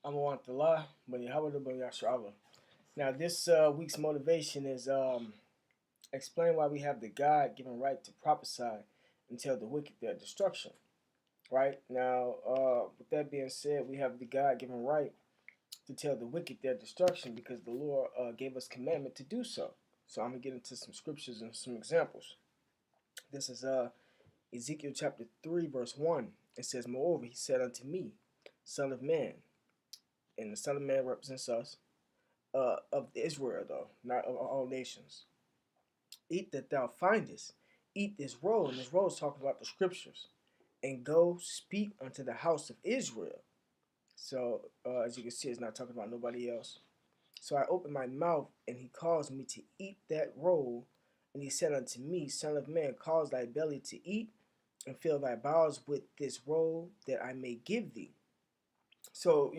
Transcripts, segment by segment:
I'm on the law, but Yahweh. Now, this week's motivation is explain why we have the God given right to prophesy and tell the wicked their destruction. Right now, with that being said, we have the God given right to tell the wicked their destruction because the Lord gave us commandment to do so. So I'm gonna get into some scriptures and some examples. This is Ezekiel chapter 3, verse 1. It says, "Moreover, he said unto me, Son of man," and the Son of Man represents us, of Israel, though, not of all nations. "Eat that thou findest, eat this roll," and this roll is talking about the scriptures, "and go speak unto the house of Israel." So, as you can see, it's not talking about nobody else. "So I opened my mouth, and he caused me to eat that roll. And he said unto me, Son of man, cause thy belly to eat, and fill thy bowels with this roll, that I may give thee." So,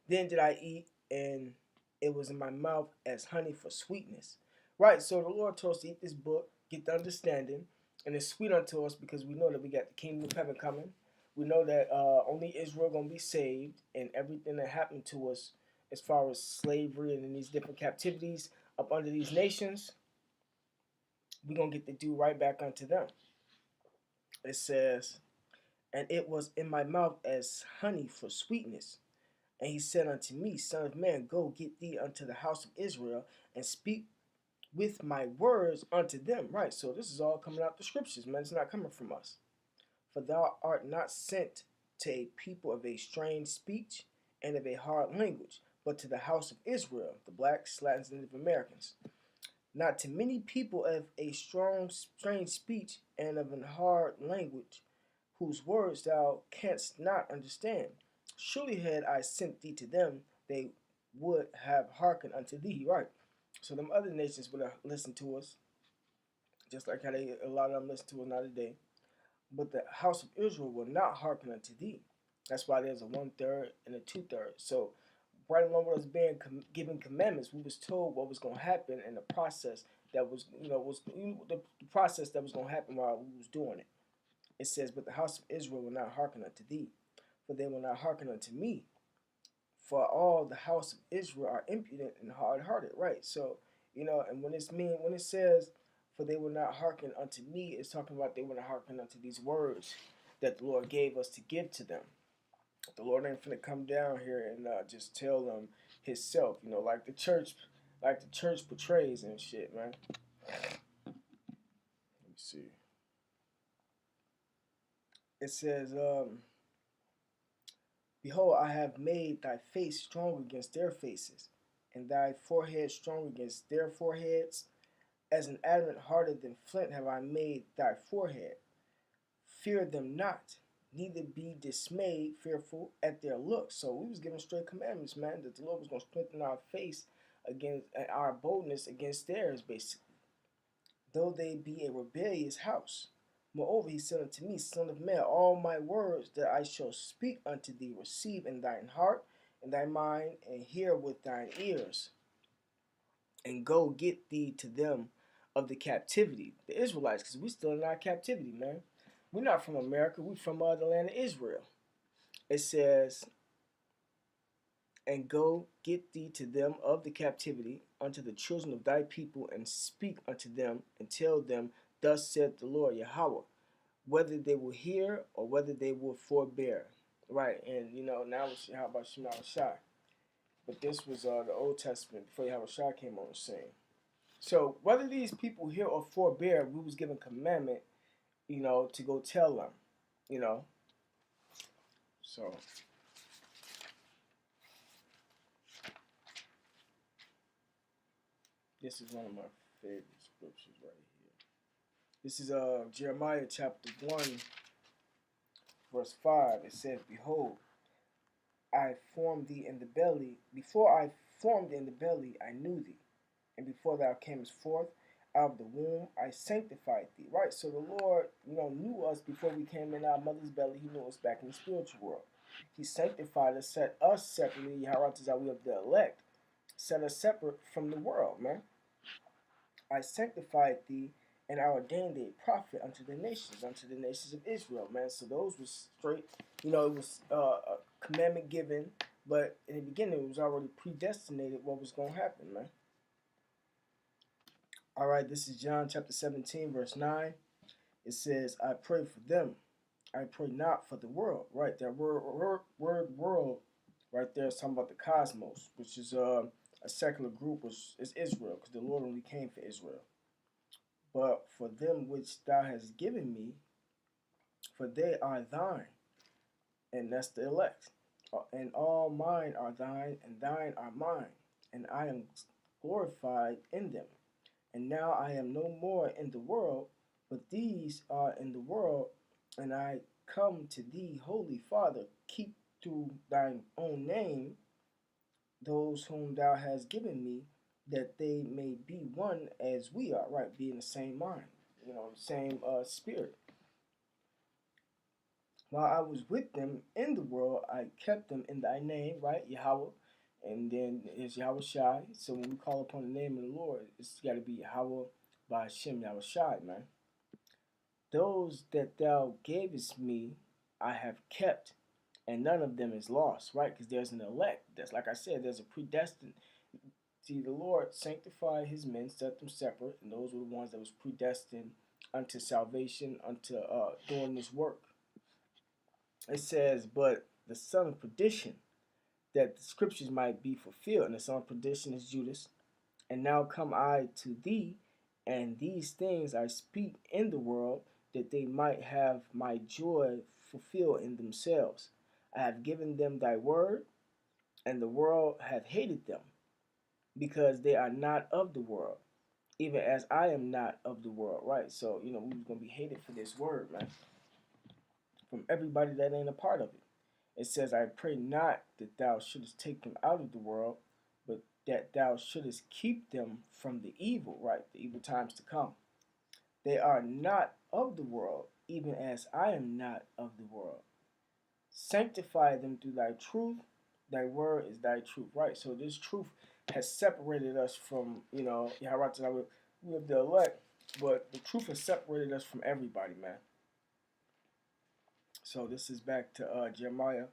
then did I eat, and it was in my mouth as honey for sweetness. Right, so the Lord told us to eat this book, get the understanding, and it's sweet unto us because we know that we got the kingdom of heaven coming. We know that only Israel going to be saved, and everything that happened to us as far as slavery and in these different captivities up under these nations, we're going to get to do right back unto them. It says, "And it was in my mouth as honey for sweetness. And he said unto me, Son of man, go get thee unto the house of Israel, and speak with my words unto them." Right, so this is all coming out the scriptures, man. It's not coming from us. "For thou art not sent to a people of a strange speech and of a hard language, but to the house of Israel," the blacks, Latins, and Native Americans. "Not to many people of a strange speech and of an hard language, whose words thou canst not understand. Surely had I sent thee to them, they would have hearkened unto thee." Right. So them other nations would have listened to us, just like how a lot of them listen to us now today. "But the house of Israel will not hearken unto thee." That's why there's a 1/3 and a 2/3. So right along with us being given commandments, we was told what was going to happen in the process that was, the process that was going to happen while we was doing it. It says, "But the house of Israel will not hearken unto thee, for they will not hearken unto me. For all the house of Israel are impudent and hard-hearted." Right. So, and when it says, "For they will not hearken unto me," it's talking about they will not hearken unto these words that the Lord gave us to give to them. The Lord ain't finna come down here and just tell them Himself, like the church portrays and shit, man. Let me see. It says, "Behold, I have made thy face strong against their faces, and thy forehead strong against their foreheads. As an adamant harder than flint have I made thy forehead. Fear them not, neither be dismayed, fearful at their looks." So we was given straight commandments, man, that the Lord was going to strengthen our face against our boldness against theirs, basically. "Though they be a rebellious house. Moreover, he said unto me, Son of man, all my words that I shall speak unto thee receive in thine heart and thy mind, and hear with thine ears, and go get thee to them of the captivity," the Israelites, because we still in our captivity, man. We're not from America. We're from the land of Israel. It says, "And go get thee to them of the captivity unto the children of thy people, and speak unto them, and tell them, Thus saith the Lord Yahweh, whether they will hear or whether they will forbear." Right, and now it's how about Shema Shai. But this was the Old Testament before Yahweh Shai came on the scene. So whether these people hear or forbear, we was given commandment, to go tell them, you know. So this is one of my favorite scriptures right here. This is Jeremiah chapter 1, verse 5. It says, "Behold, I formed thee in the belly. Before I formed thee in the belly, I knew thee. And before thou camest forth out of the womb, I sanctified thee." Right? So the Lord, knew us before we came in our mother's belly. He knew us back in the spiritual world. He sanctified us, set us separately. Yahweh is we of the elect. Set us separate from the world, man. "I sanctified thee, and I ordained thee a prophet unto the nations of Israel," man. So those was straight, it was a commandment given But in the beginning, it was already predestinated what was going to happen, man. All right, this is John chapter 17, verse 9. It says, I pray for them. I pray not for the world. Right, that word world right there is talking about the cosmos, which is a secular group, which is Israel, because the Lord only came for Israel. But for them which thou hast given me, for they are thine, and that's the elect. And all mine are thine, and thine are mine, and I am glorified in them. And now I am no more in the world, but these are in the world, and I come to thee, Holy Father, keep through thine own name those whom thou hast given me, that they may be one as we are, right? Be in the same mind, the same spirit. While I was with them in the world, I kept them in thy name, right? Yahweh. And then it's Yahweh Shai. So when we call upon the name of the Lord, it's got to be Yahweh by Hashem Yahweh Shai, man. Those that thou gavest me, I have kept, and none of them is lost, right? Because there's an elect. That's like I said, there's a predestined. See, the Lord sanctified his men, set them separate, and those were the ones that was predestined unto salvation, unto doing this work. It says, but the son of perdition, that the scriptures might be fulfilled. And the son of perdition is Judas. And now come I to thee, and these things I speak in the world, that they might have my joy fulfilled in themselves. I have given them thy word, and the world hath hated them, because they are not of the world, even as I am not of the world, right? So, we was going to be hated for this word, man, from everybody that ain't a part of it. It says, I pray not that thou shouldest take them out of the world, but that thou shouldest keep them from the evil, right? The evil times to come. They are not of the world, even as I am not of the world. Sanctify them through thy truth. Thy word is thy truth, right? So this truth has separated us from, Yahweh, we have the elect, but the truth has separated us from everybody, man. So this is back to Jeremiah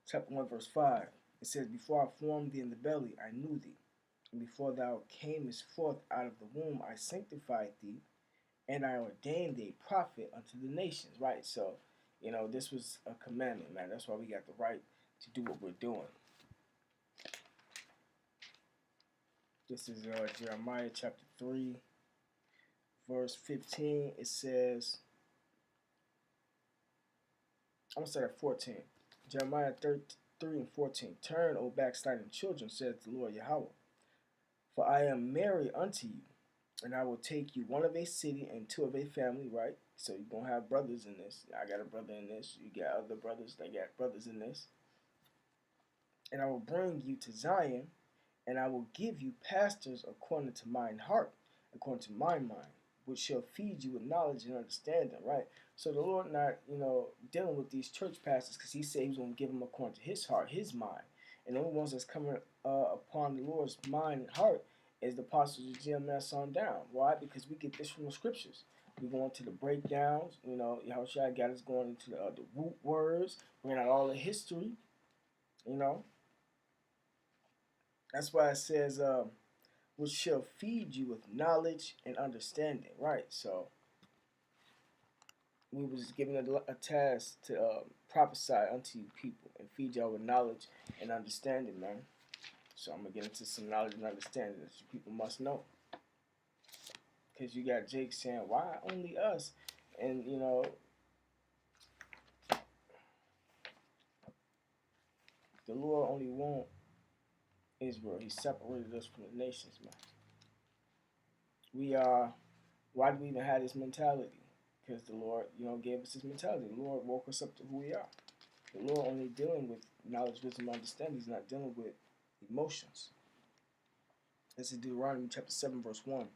chapter 1, verse 5. It says, before I formed thee in the belly, I knew thee. And before thou camest forth out of the womb, I sanctified thee, and I ordained thee a prophet unto the nations, right? So, this was a commandment, man. That's why we got the right to do what we're doing. This is Jeremiah chapter 3, verse 15. It says, I'm going to start at 14. Jeremiah 3 and 14. Turn, O backsliding children, says the Lord Yahweh. For I am married unto you, and I will take you one of a city and two of a family, right? So you're going to have brothers in this. I got a brother in this. You got other brothers that got brothers in this. And I will bring you to Zion, and I will give you pastors according to mine heart, according to my mind, which shall feed you with knowledge and understanding, right? So the Lord not, dealing with these church pastors because he said he was going to give them according to his heart, his mind. And the only ones that's coming upon the Lord's mind and heart is the apostles of GMS on down. Why? Because we get this from the scriptures. We go into the breakdowns. Yahushua got us going into the root words, bringing out all the history. That's why it says, which shall feed you with knowledge and understanding, right? So we was given a task to prophesy unto you people and feed y'all with knowledge and understanding, man. So I'm going to get into some knowledge and understanding that you people must know. Because you got Jake saying, why only us? And, the Lord only wants Israel. He separated us from the nations, man. Why do we even have this mentality? Because the Lord, gave us this mentality. The Lord woke us up to who we are. The Lord only dealing with knowledge, wisdom, and understanding. He's not dealing with emotions. This is Deuteronomy chapter 7, verse 1.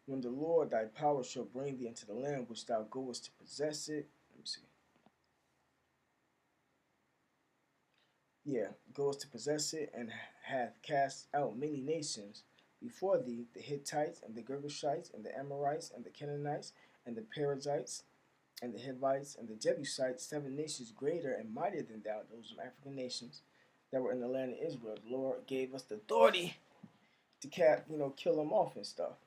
When the Lord thy power shall bring thee into the land which thou goest to possess it. Let me see. Goest to possess it, and hath cast out many nations before thee, the Hittites, and the Girgashites, and the Amorites, and the Canaanites, and the Perizzites, and the Hivites, and the Jebusites, 7 nations greater and mightier than thou, those are African nations. that were in the land of Israel. The Lord gave us the authority to kill them off and stuff.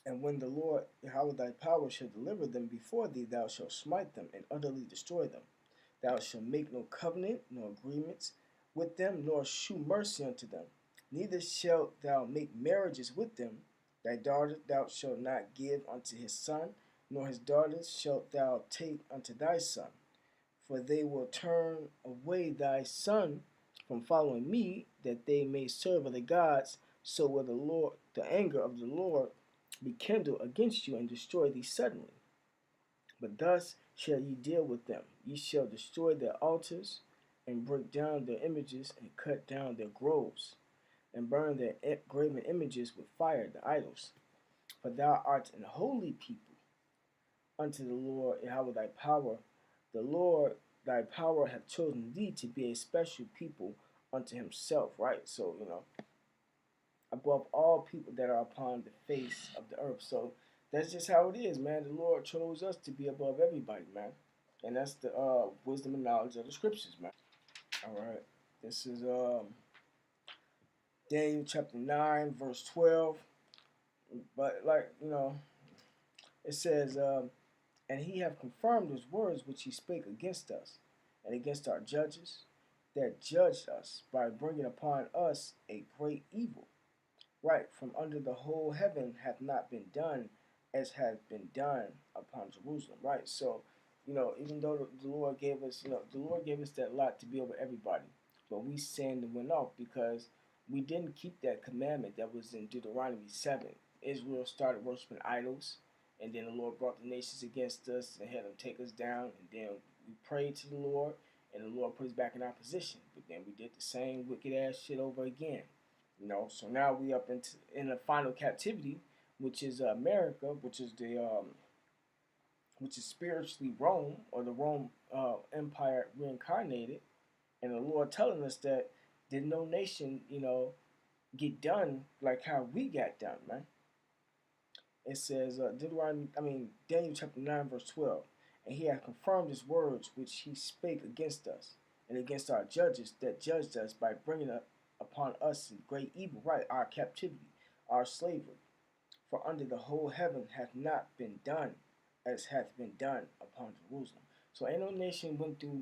And when the Lord, Yahweh thy power, shall deliver them before thee, thou shalt smite them and utterly destroy them. Thou shalt make no covenant, nor agreements with them, nor shew mercy unto them. Neither shalt thou make marriages with them. Thy daughter thou shalt not give unto his son, nor his daughters shalt thou take unto thy son. For they will turn away thy son from following me, that they may serve other gods. So will the anger of the Lord be kindled against you, and destroy thee suddenly. But thus shall ye deal with them. Ye shall destroy their altars, and break down their images, and cut down their groves, and burn their graven images with fire, the idols. For thou art an holy people unto the Lord Yahweh thy power. The Lord thy power hath chosen thee to be a special people unto himself, right? So, above all people that are upon the face of the earth. So that's just how it is, man. The Lord chose us to be above everybody, man. And that's the wisdom and knowledge of the scriptures, man. All right. This is Daniel chapter 9, verse 12. But, it says, and he have confirmed his words which he spake against us, and against our judges that judged us, by bringing upon us a great evil. Right, from under the whole heaven hath not been done as hath been done upon Jerusalem. Right, so, even though the Lord gave us, the Lord gave us that lot to be over everybody, but we sinned and went off because we didn't keep that commandment that was in Deuteronomy 7. Israel started worshiping idols, and then the Lord brought the nations against us and had them take us down, and then we prayed to the Lord, and the Lord put us back in our position. But then we did the same wicked ass shit over again. So now we up in the final captivity, which is America, which is spiritually Rome, or the Rome Empire reincarnated, and the Lord telling us that did no nation, get done like how we got done, man. It says Daniel chapter 9, verse 12, and he hath confirmed his words which he spake against us, and against our judges that judged us, by bringing upon us great evil, right, our captivity, our slavery. For under the whole heaven hath not been done as hath been done upon Jerusalem. So ain't no nation went through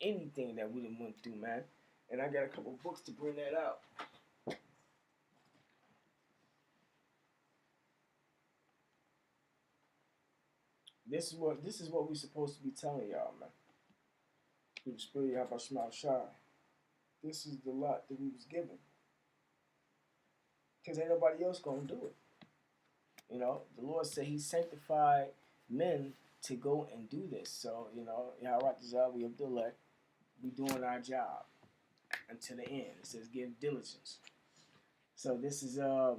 anything that we done went through, man. And I got a couple books to bring that out. This is what we supposed to be telling y'all, man. Through the spirit of our smile shy. This is the lot that we was given. Because ain't nobody else gonna do it. The Lord said he sanctified men to go and do this. So, we have the elect. We doing our job until the end. It says give diligence. So this is the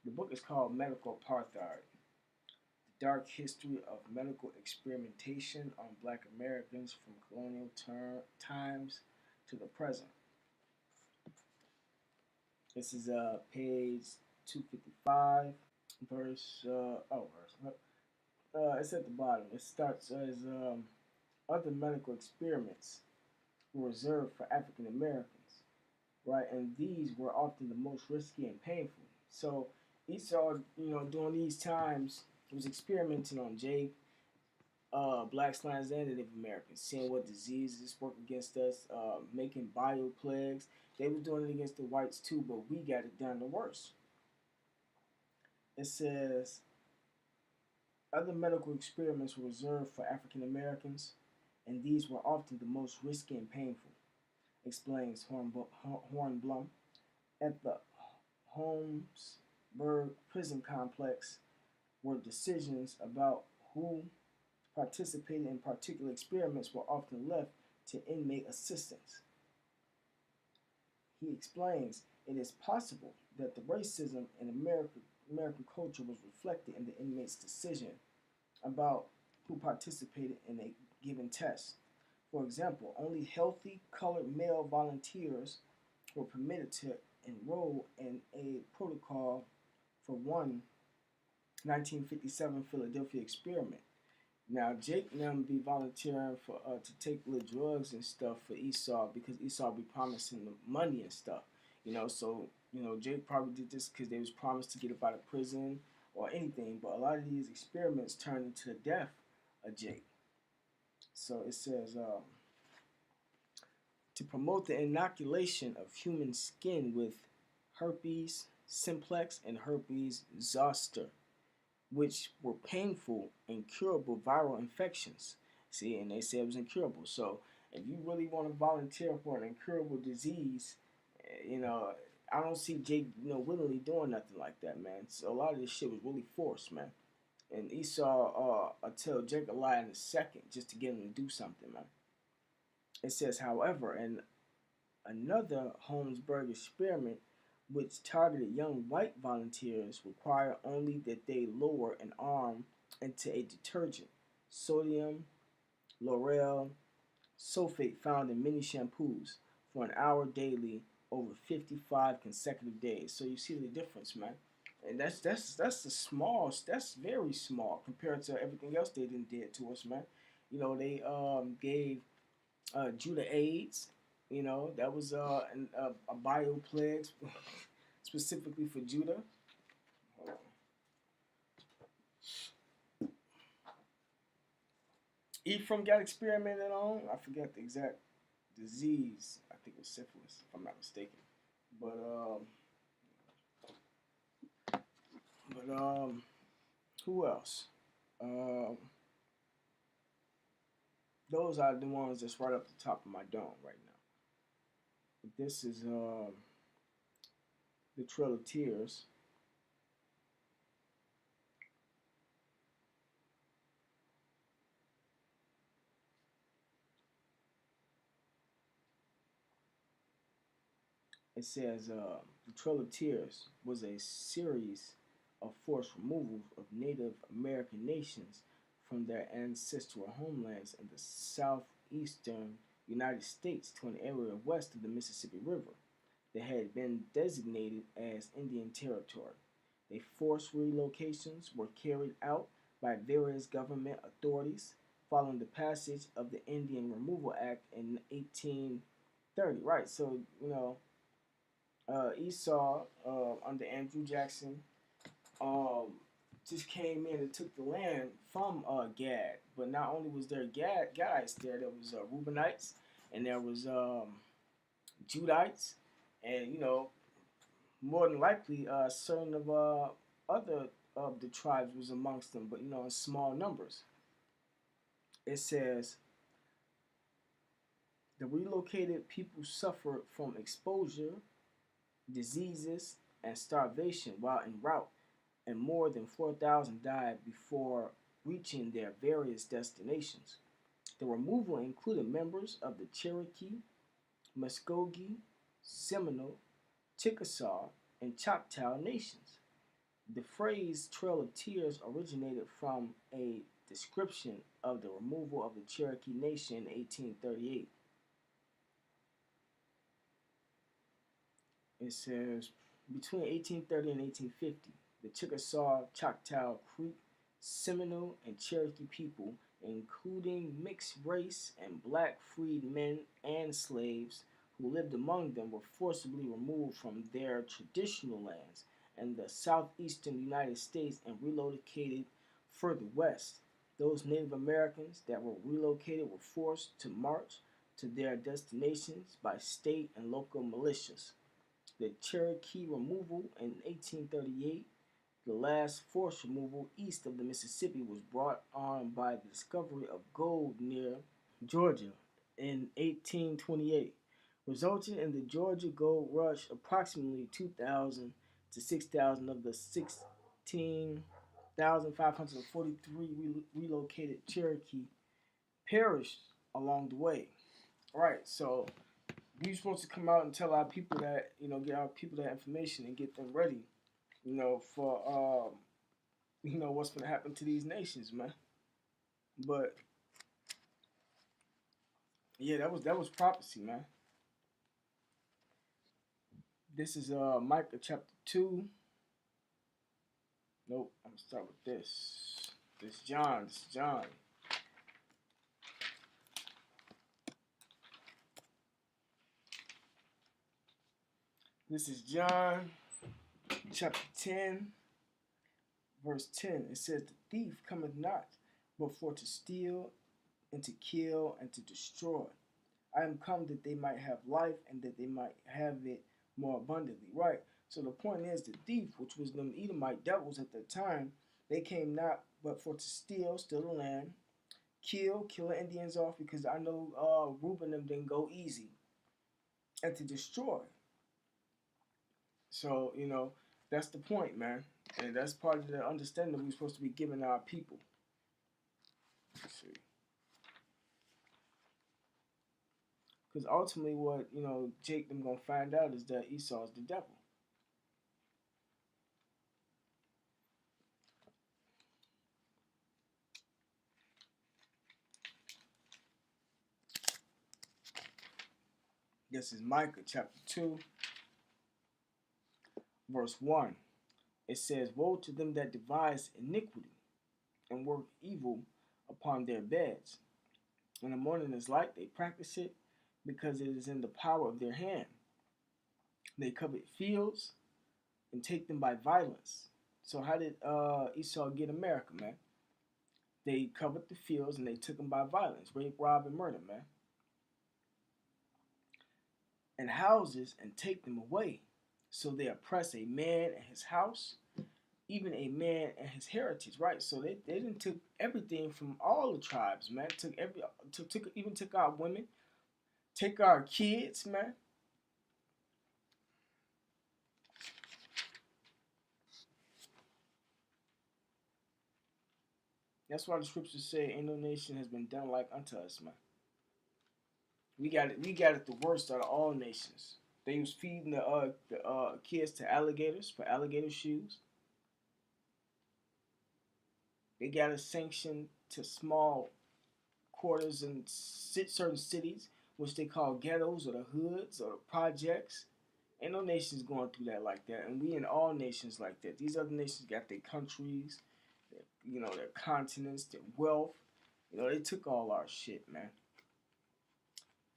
book is called Medical Apartheid. The Dark History of Medical Experimentation on Black Americans from Colonial Times to the Present. This is page 255, it's at the bottom. It starts as other medical experiments were reserved for African Americans, right? And these were often the most risky and painful. So Esau, during these times, was experimenting on blacks, lions, and Native Americans, seeing what diseases work against us, making bioplagues. They were doing it against the whites too, but we got it done the worst. It says, other medical experiments were reserved for African Americans, and these were often the most risky and painful, explains Hornblum. At the Holmesburg prison complex, where decisions about who participated in particular experiments were often left to inmate assistants. He explains it is possible that the racism in American culture was reflected in the inmate's decision about who participated in a given test. For example, only healthy colored male volunteers were permitted to enroll in a protocol for one 1957 Philadelphia experiment. Now Jake now be volunteering for to take little drugs and stuff for Esau because Esau be promising the money and stuff. So Jake probably did this because they was promised to get up out of prison or anything. But a lot of these experiments turned into the death of Jake. So it says to promote the inoculation of human skin with herpes simplex and herpes zoster, which were painful, incurable viral infections. See, and they said it was incurable. So if you really want to volunteer for an incurable disease, I don't see Jake, willingly doing nothing like that, man. So a lot of this shit was really forced, man. And Esau tell Jake a lie in a second just to get him to do something, man. It says, however, in another Holmesburg experiment, which targeted young white volunteers, required only that they lower an arm into a detergent, sodium lauryl sulfate found in many shampoos, for an hour daily over 55 consecutive days. So you see the difference, man. And that's the small. That's very small compared to everything else they did to us, man. They gave Judah AIDS. That was a bio plague specifically for Judah. Ephraim got experimented on. I forget the exact disease. I think it was syphilis, if I'm not mistaken. But who else? Those are the ones that's right up the top of my dome right now. This is the Trail of Tears. It says the Trail of Tears was a series of forced removals of Native American nations from their ancestral homelands in the southeastern United States to an area west of the Mississippi River that had been designated as Indian Territory. The forced relocations were carried out by various government authorities following the passage of the Indian Removal Act in 1830. Right, so Esau under Andrew Jackson um, just came in and took the land from Gad. But not only was there Gadites there was Reubenites and there was Judites, and more than likely certain of other of the tribes was amongst them, but in small numbers. It says the relocated people suffered from exposure, diseases, and starvation while en route, and more than 4,000 died before reaching their various destinations. The removal included members of the Cherokee, Muskogee, Seminole, Chickasaw, and Choctaw nations. The phrase Trail of Tears originated from a description of the removal of the Cherokee Nation in 1838. It says between 1830 and 1850, the Chickasaw, Choctaw, Creek, Seminole, and Cherokee people, including mixed race and black freedmen and slaves who lived among them, were forcibly removed from their traditional lands in the southeastern United States and relocated further west. Those Native Americans that were relocated were forced to march to their destinations by state and local militias. The Cherokee removal in 1838, the last forced removal east of the Mississippi, was brought on by the discovery of gold near Georgia in 1828, resulting in the Georgia Gold Rush. Approximately 2,000 to 6,000 of the 16,543 relocated Cherokee perished along the way. Right, so we supposed to come out and tell our people that, get our people that information and get them ready, for what's gonna happen to these nations, man. But yeah, that was prophecy, man. This is Micah chapter 2. Nope, I'm gonna start with this. This is John. This is John chapter 10, verse 10. It says, "The thief cometh not, but for to steal, and to kill, and to destroy. I am come that they might have life, and that they might have it more abundantly." Right? So the point is, the thief, which was them Edomite devils at that time, they came not but for to steal the land, kill the Indians off, because I know Reuben them didn't go easy, and to destroy. So, that's the point, man. And that's part of the understanding we're supposed to be giving our people. Let's see. Because ultimately, what, Jake them going to find out is that Esau is the devil. This is Micah chapter 2, verse 1. It says, "Woe to them that devise iniquity and work evil upon their beds. When the morning is light, they practice it, because it is in the power of their hand. They covet fields and take them by violence." So how did Esau get America, man? They covered the fields and they took them by violence, rape, rob, and murder, man. And houses and take them away. So they oppress a man and his house, even a man and his heritage, right? So they didn't took everything from all the tribes, man. Took our women, take our kids, man. That's why the scriptures say, "Ain't no nation has been done like unto us," man. We got it. We got it the worst out of all nations. They was feeding the kids to alligators for alligator shoes. They got a sanction to small quarters in certain cities, which they call ghettos or the hoods or the projects. Ain't no nations going through that like that, and we in all nations like that. These other nations got their countries, their continents, their wealth. They took all our shit, man.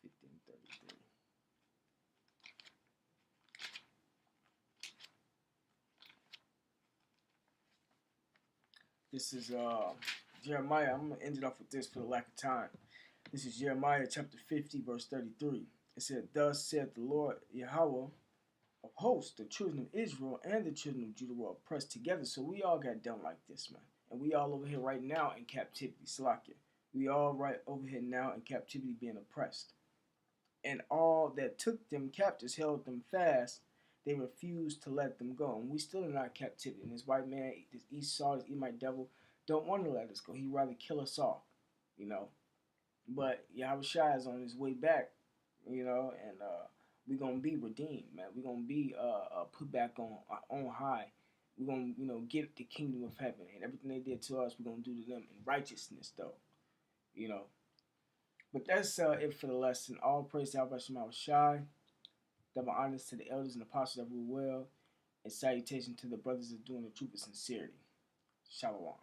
1533. This is Jeremiah. I'm gonna end it off with this for the lack of time. This is Jeremiah chapter 50, verse 33. It said, "Thus saith the Lord Yahweh of hosts, the children of Israel and the children of Judah were oppressed together." So we all got done like this, man. And we all over here right now in captivity, Salakia. We all right over here now in captivity being oppressed. And all that took them captives held them fast. They refused to let them go. And we still in our captivity. And this white man, this Esau, this Edomite devil, don't want to let us go. He'd rather kill us off, you know. But Yahushua is on his way back, and we're going to be redeemed, man. We're going to be put back on high. We're going to, get the kingdom of heaven. And everything they did to us, we're going to do to them in righteousness, though, you know. But that's it for the lesson. All praise to Yahushua. Double honors to the elders and apostles that rule well. And salutation to the brothers that doing the truth with sincerity. Shalom.